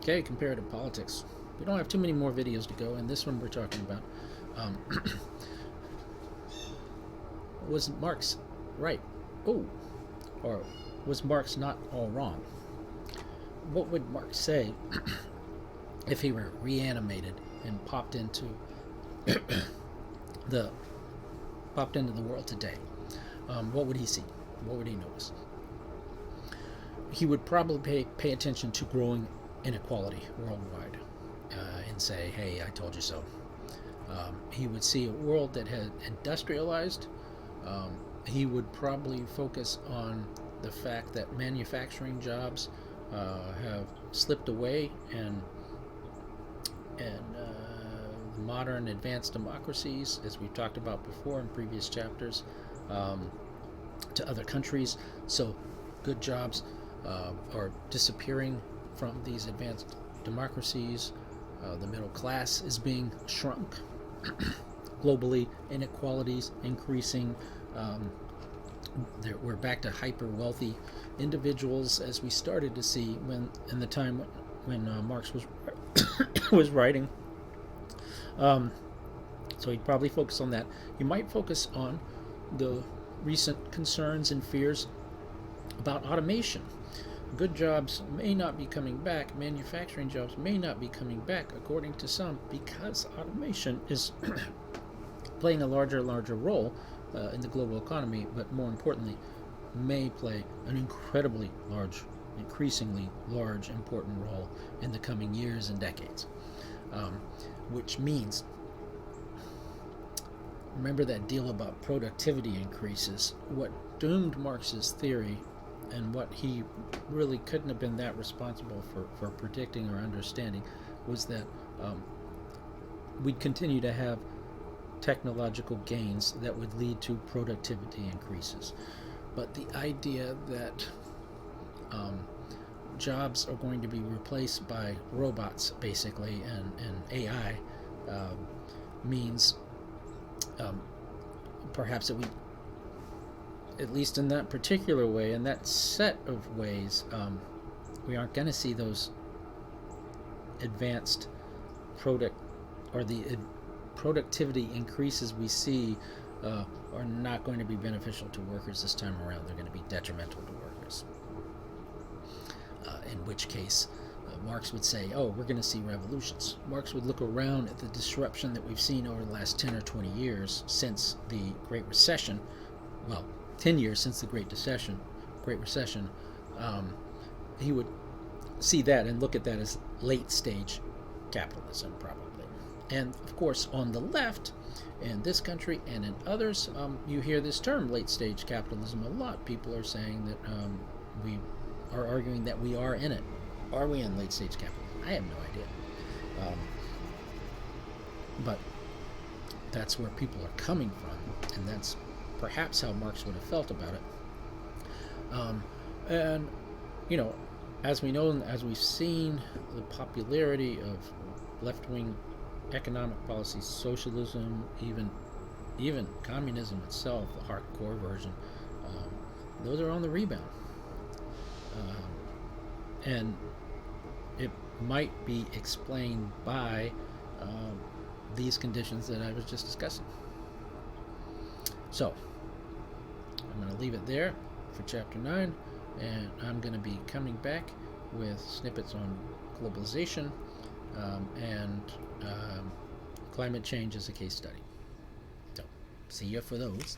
Okay, comparative politics. We don't have too many more videos to go, and this one we're talking about um, was Marx right? Oh, or was Marx not all wrong? What would Marx say if he were reanimated and the popped into the world today? What would he see? What would he notice? He would probably pay attention to growing inequality worldwide and say, hey, I told you so. He would see a world that had industrialized. He would probably focus on the fact that manufacturing jobs have slipped away, and modern advanced democracies, as we've talked about before in previous chapters, to other countries. So good jobs are disappearing from these advanced democracies. The middle class is being shrunk. Globally, inequalities increasing. We're back to hyper wealthy individuals, as we started to see when in the time when Marx was was writing. So he'd probably focus on that. He might focus on the recent concerns and fears about automation. Good jobs may not be coming back. Manufacturing jobs may not be coming back, according to some, because automation is playing a larger and larger role in the global economy, but more importantly, may play an increasingly large, important role in the coming years and decades. Which means, remember that deal about productivity increases. What doomed Marx's theory, and what he really couldn't have been that responsible for predicting or understanding, was that we'd continue to have technological gains that would lead to productivity increases. But the idea that jobs are going to be replaced by robots, basically, and AI means perhaps that we, at least in that particular way, in that set of ways, we aren't going to see those advanced productivity increases we see are not going to be beneficial to workers this time around. They're going to be detrimental to workers. In which case, Marx would say, oh, we're going to see revolutions. Marx would look around at the disruption that we've seen over the last 10 or 20 years since the Great Recession. Well, 10 years since the Great Recession. He would see that and look at that as late stage capitalism, probably. And of course, on the left, in this country and in others, you hear this term, late stage capitalism, a lot. People are saying that we are arguing that we are in it. Are we in late stage capitalism? I have no idea. But that's where people are coming from, and that's perhaps how Marx would have felt about it. And, you know, as we know and as we've seen, the popularity of left-wing economic policy, socialism, even communism itself, the hardcore version, those are on the rebound. And it might be explained by these conditions that I was just discussing. So, I'm going to leave it there for Chapter 9, and I'm going to be coming back with snippets on globalization and climate change as a case study. So, see you for those.